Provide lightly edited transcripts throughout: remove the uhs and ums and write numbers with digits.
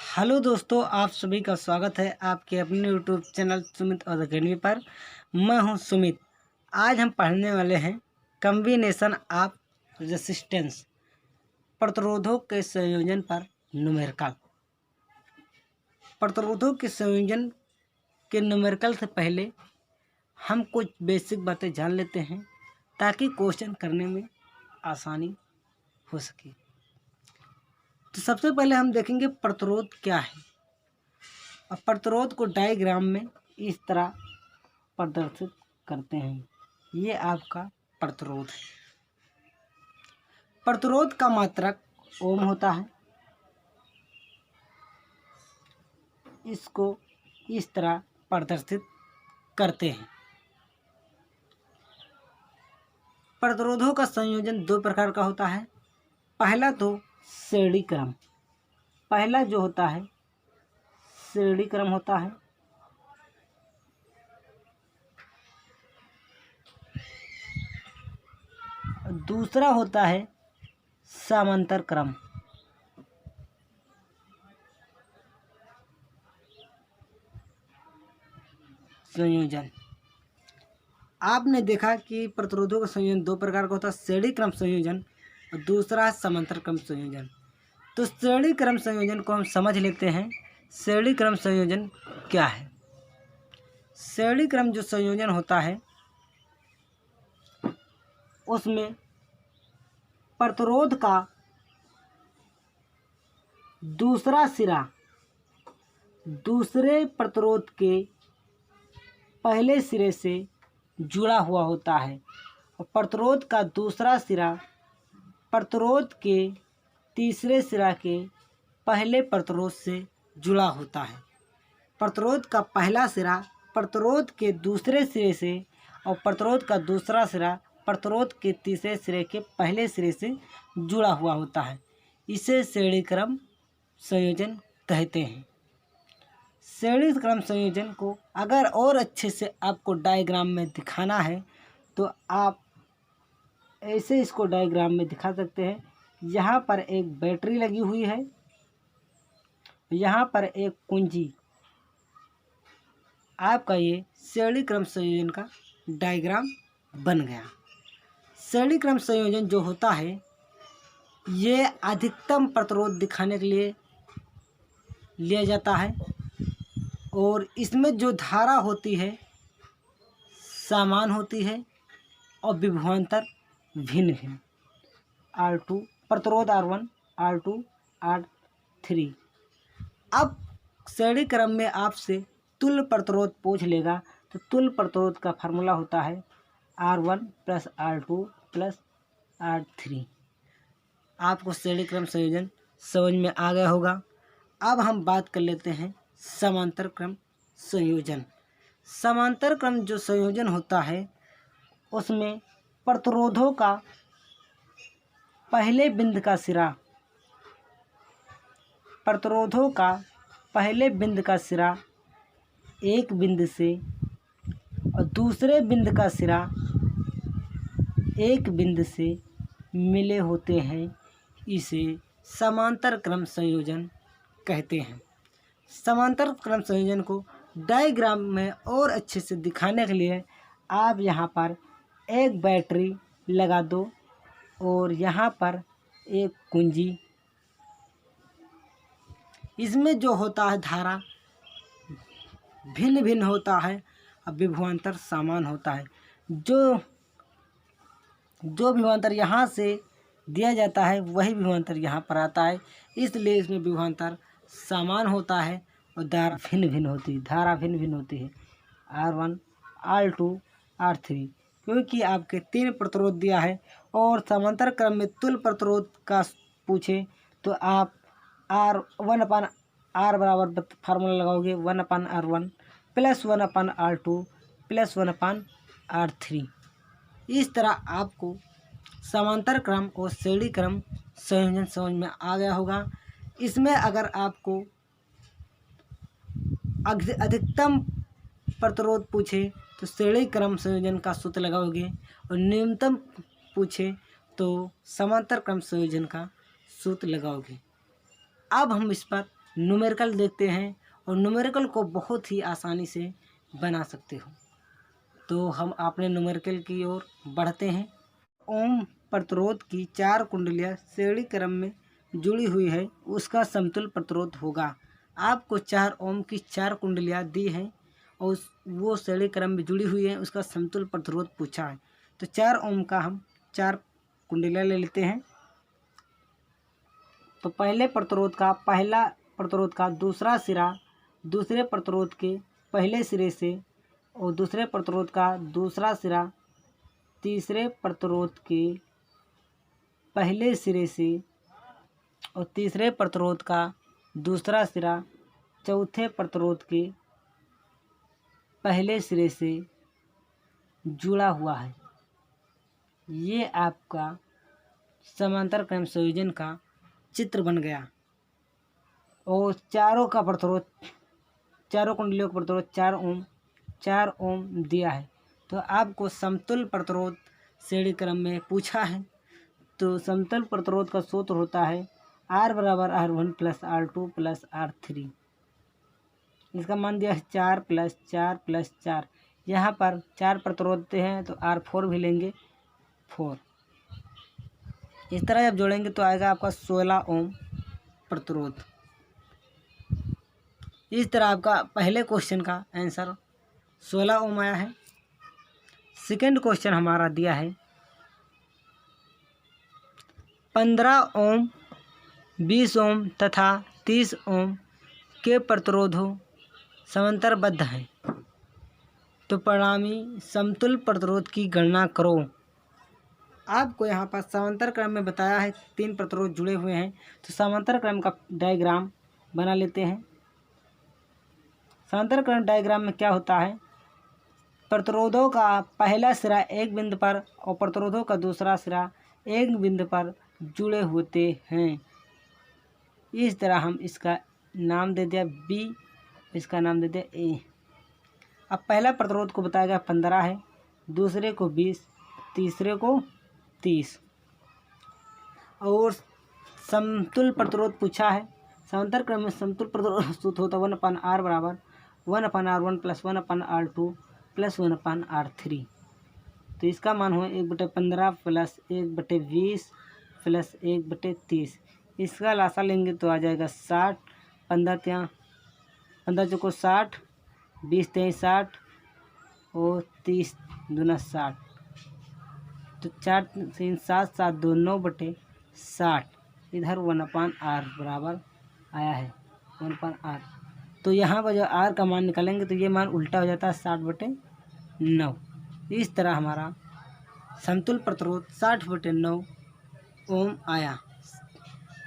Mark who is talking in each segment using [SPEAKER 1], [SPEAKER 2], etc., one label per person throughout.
[SPEAKER 1] Hello दोस्तों, आप सभी का स्वागत है आपके अपने यूट्यूब चैनल सुमित और अकेडमी पर। मैं हूं सुमित। आज हम पढ़ने वाले हैं कॉम्बिनेशन ऑफ रेसिस्टेंस, प्रतिरोधों के संयोजन पर न्यूमेरिकल। प्रतिरोधों के संयोजन के न्यूमेरिकल से पहले हम कुछ बेसिक बातें जान लेते हैं ताकि क्वेश्चन करने में आसानी हो सके। तो सबसे पहले हम देखेंगे प्रतिरोध क्या है। अब प्रतिरोध को डायग्राम में इस तरह प्रदर्शित करते हैं। ये आपका प्रतिरोध है। प्रतिरोध का मात्रक ओम होता है। इसको इस तरह प्रदर्शित करते हैं। प्रतिरोधों का संयोजन दो प्रकार का होता है। पहला तो श्रेणी क्रम, पहला जो होता है श्रेणी क्रम होता है। दूसरा होता है समांतर क्रम। संयोजन आपने देखा कि प्रतिरोधों का संयोजन दो प्रकार का होता है, श्रेणी क्रम संयोजन और दूसरा है समांतर क्रम संयोजन। तो श्रेणी क्रम संयोजन को हम समझ लेते हैं। श्रेणी क्रम संयोजन क्या है? श्रेणी क्रम जो संयोजन होता है उसमें प्रतिरोध का दूसरा सिरा दूसरे प्रतिरोध के पहले सिरे से जुड़ा हुआ होता है और प्रतिरोध का दूसरा सिरा प्रतिरोध के तीसरे सिरा के पहले प्रतिरोध से जुड़ा होता है। प्रतिरोध का पहला सिरा प्रतिरोध के दूसरे सिरे से और प्रतिरोध का दूसरा सिरा प्रतिरोध के तीसरे सिरे के पहले सिरे से जुड़ा हुआ होता है। इसे श्रेणी क्रम संयोजन कहते हैं। श्रेणी क्रम संयोजन को अगर और अच्छे से आपको डायग्राम में दिखाना है तो आप ऐसे इसको डायग्राम में दिखा सकते हैं। यहाँ पर एक बैटरी लगी हुई है, यहाँ पर एक कुंजी। आपका ये श्रेणी क्रम संयोजन का डायग्राम बन गया। श्रेणी क्रम संयोजन जो होता है ये अधिकतम प्रतिरोध दिखाने के लिए लिया जाता है और इसमें जो धारा होती है समान होती है और विभवांतर भिन्न भिन्न। R2 प्रतिरोध R1, R2, R3। अब श्रेणी क्रम में आपसे तुल्य प्रतिरोध पूछ लेगा तो तुल्य प्रतिरोध का फार्मूला होता है R1 + R2 + R3। आपको श्रेणी क्रम संयोजन समझ में आ गया होगा। अब हम बात कर लेते हैं समांतर क्रम संयोजन। समांतर क्रम जो संयोजन होता है उसमें प्रतिरोधों का पहले बिंदु का सिरा प्रतिरोधों का पहले बिंदु का सिरा एक बिंदु से और दूसरे बिंदु का सिरा एक बिंदु से मिले होते हैं। इसे समांतर क्रम संयोजन कहते हैं। समांतर क्रम संयोजन को डायग्राम में और अच्छे से दिखाने के लिए आप यहाँ पर एक बैटरी लगा दो और यहाँ पर एक कुंजी। इसमें जो होता है धारा भिन्न भिन्न होता है और विभवांतर समान होता है। जो विभवांतर यहाँ से दिया जाता है वही विभवांतर यहाँ पर आता है, इसलिए इसमें विभवांतर समान होता है और धारा भिन्न भिन्न होती है। R1, R2, R3 क्योंकि आपके तीन प्रतिरोध दिया है और समांतर क्रम में तुल्य प्रतिरोध का पूछे तो आप R1/R बराबर फार्मूला लगाओगे 1/R1 + 1/R2 + 1/R3। इस तरह आपको समांतर क्रम और श्रेणी क्रम संयोजन समझ में आ गया होगा। इसमें अगर आपको अधिकतम प्रतिरोध पूछे तो श्रेणी क्रम संयोजन का सूत्र लगाओगे और न्यूनतम पूछे तो समांतर क्रम संयोजन का सूत्र लगाओगे। अब हम इस पर न्यूमेरिकल देखते हैं और न्यूमेरिकल को बहुत ही आसानी से बना सकते हो। तो हम अपने न्यूमेरिकल की ओर बढ़ते हैं। ओम प्रतिरोध की 4 कुंडलियाँ श्रेणी क्रम में जुड़ी हुई है, उसका समतुल्य प्रतिरोध होगा। आपको 4 ओम की 4 कुंडलियाँ दी हैं और वो श्रेणी क्रम में जुड़ी हुई है, उसका समतुल्य प्रतिरोध पूछा है। तो 4 ओम का हम 4 कुंडलियाँ ले लेते हैं। तो पहला प्रतिरोध का दूसरा सिरा दूसरे प्रतिरोध के पहले सिरे से और दूसरे प्रतिरोध का दूसरा सिरा तीसरे प्रतिरोध के पहले सिरे से और तीसरे प्रतिरोध का दूसरा सिरा चौथे प्रतिरोध के पहले सिरे से जुड़ा हुआ है। ये आपका समांतर क्रम संयोजन का चित्र बन गया और चारों कुंडलियों का प्रतिरोध 4 ओम दिया है। तो आपको समतुल्य प्रतिरोध श्रेणी क्रम में पूछा है। तो समतुल्य प्रतिरोध का सूत्र होता है R बराबर R1 plus R2 plus R3। इसका मान दिया है 4 प्लस 4 प्लस 4। यहाँ पर 4 प्रतिरोध हैं तो R4 भी लेंगे 4। इस तरह जब जोड़ेंगे तो आएगा आपका 16 ओम प्रतिरोध। इस तरह आपका पहले क्वेश्चन का आंसर 16 ओम आया है। सेकंड क्वेश्चन हमारा दिया है 15 ओम, 20 ओम तथा 30 ओम के प्रतिरोधों समांतरबद्ध हैं, तो परिणामी समतुल्य प्रतिरोध की गणना करो। आपको यहाँ पर समांतर क्रम में बताया है 3 प्रतिरोध जुड़े हुए हैं, तो समांतर क्रम का डायग्राम बना लेते हैं। समांतर क्रम डायग्राम में क्या होता है, प्रतिरोधों का पहला सिरा एक बिंदु पर और प्रतिरोधों का दूसरा सिरा एक बिंदु पर जुड़े होते हैं। इस तरह हम इसका नाम दे दिया B, इसका नाम दे दिया A। अब पहला प्रतिरोध को बताया गया 15 है, दूसरे को 20, तीसरे को 30 और समतुल्य प्रतिरोध पूछा है। समांतर क्रम में समतुल्य प्रतिरोध सूत्र होता है 1/R बराबर 1/R1 plus 1/R2 plus 1/R3। तो इसका मान हो 1/15 प्लस 1/20 प्लस 1/30। इसका लासा लेंगे तो आ जाएगा 60, 15 चौको 60, 20 तेईस 60 और 30 दूना 60। तो 4 3 7 7 2 9/60। इधर 1/R बराबर आया है 1/R। तो यहाँ पर जो R का मान निकालेंगे तो ये मान उल्टा हो जाता है 60/9। इस तरह हमारा समतुल्य प्रतिरोध 60/9 ओम आया।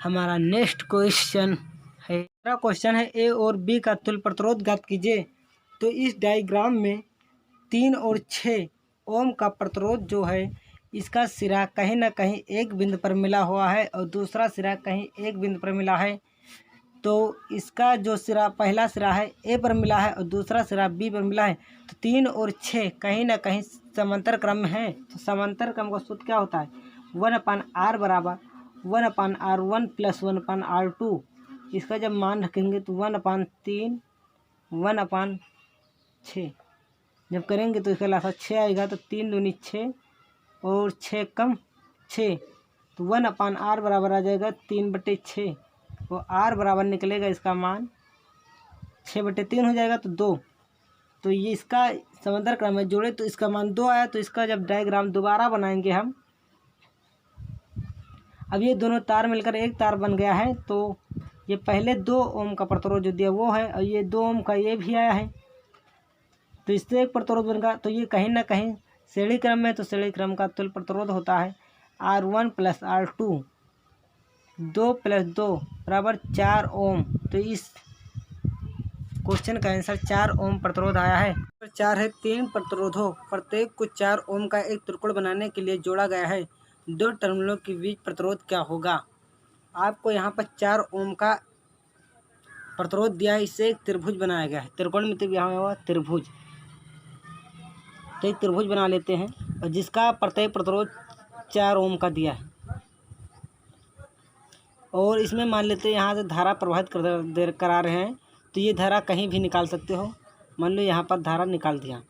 [SPEAKER 1] हमारा नेक्स्ट क्वेश्चन है, मेरा क्वेश्चन है A और B का तुल्य प्रतिरोध ज्ञात कीजिए। तो इस डायग्राम में 3 और 6 ओम का प्रतिरोध जो है, इसका सिरा कहीं ना कहीं एक बिंदु पर मिला हुआ है और दूसरा सिरा कहीं एक बिंदु पर मिला है। तो इसका जो सिरा पहला सिरा है A पर मिला है और दूसरा सिरा B पर मिला है। तो 3 और 6 कहीं ना कहीं समांतर क्रम में है। तो समांतर क्रम का सूत्र क्या होता है 1/R बराबर 1/R1 प्लस 1/R2। इसका जब मान रखेंगे तो 1/3 1/6 जब करेंगे तो इसका लासा 6 आएगा। तो 3 दूनी 6 और 6 कम 6, तो 1/R बराबर आ जाएगा 3/6 और R बराबर निकलेगा इसका मान 6/3 हो जाएगा तो 2। तो ये इसका समांतर क्रम में जोड़े तो इसका मान 2 आया। तो इसका जब डायग्राम दोबारा बनाएंगे हम, अब ये दोनों तार मिलकर एक तार बन गया है। तो ये पहले 2 ओम का प्रतिरोध जो दिया वो है और ये 2 ओम का ये भी आया है। तो इससे एक प्रतिरोध बनेगा। तो ये कहीं ना कहीं श्रेणी क्रम में, तो श्रेणी क्रम का तुल्य प्रतिरोध होता है R1 प्लस R2 2 + 2 बराबर 4 ओम। तो इस क्वेश्चन का आंसर 4 ओम प्रतिरोध आया है। 4 है 3 प्रतिरोधों प्रत्येक को 4 ओम का एक त्रिकोण बनाने के लिए जोड़ा गया है। 2 टर्मिनलों के बीच प्रतिरोध क्या होगा। आपको यहाँ पर 4 ओम का प्रतिरोध दिया है, इससे एक त्रिभुज बनाया गया है। त्रिकोण में यहाँ हुआ त्रिभुज। तो एक त्रिभुज बना लेते हैं और जिसका प्रत्येक प्रतिरोध 4 ओम का दिया है। और इसमें मान लेते हैं यहाँ से धारा प्रवाहित करा रहे हैं, तो ये धारा कहीं भी निकाल सकते हो। मान लो यहाँ पर धारा निकाल दिया,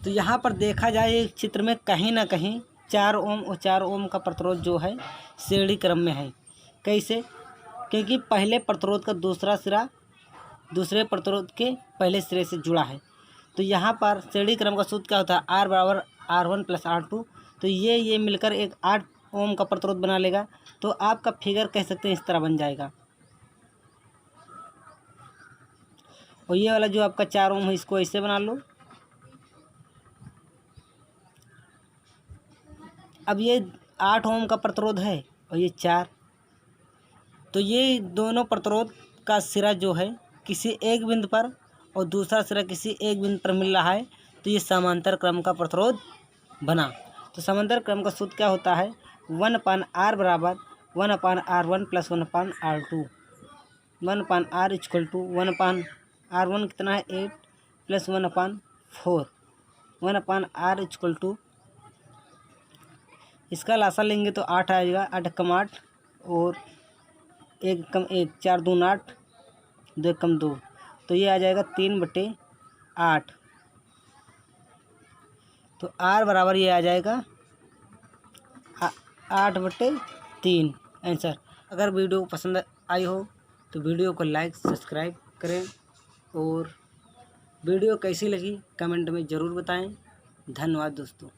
[SPEAKER 1] तो यहाँ पर देखा जाए एक चित्र में कहीं ना कहीं 4 ओम और 4 ओम का प्रतिरोध जो है श्रेणी क्रम में है। कैसे? क्योंकि पहले प्रतिरोध का दूसरा सिरा दूसरे प्रतिरोध के पहले सिरे से जुड़ा है। तो यहाँ पर श्रेणी क्रम का सूत्र क्या होता है? R बराबर R1 + R2। तो ये मिलकर एक 8 ओम का प्रतिरोध बना लेगा। तो आपका फिगर कह सकते हैं इस तरह बन जाएगा। और ये वाला जो आपका 4 ओम है इसको ऐसे बना लो। अब ये 8 ओम का प्रतिरोध है और ये 4, तो ये दोनों प्रतिरोध का सिरा जो है किसी एक बिंदु पर और दूसरा सिरा किसी एक बिंदु पर मिल रहा है, तो ये समांतर क्रम का प्रतिरोध बना। तो समांतर क्रम का सूत्र क्या होता है? 1/r बराबर 1/r1 + 1/r2। 1/r equal to 1/r1 कितना है? 8 + 1/4। 1/r इक्वल टू, इसका लासा लेंगे तो 8 आएगा। 8 कम 8 और 1 कम 1, 4 दून 8, 2 कम 2, तो ये आ जाएगा 3/8। तो R बराबर ये आ जाएगा 8/3 आंसर। अगर वीडियो पसंद आई हो तो वीडियो को लाइक सब्सक्राइब करें, और वीडियो कैसी लगी कमेंट में ज़रूर बताएं। धन्यवाद दोस्तों।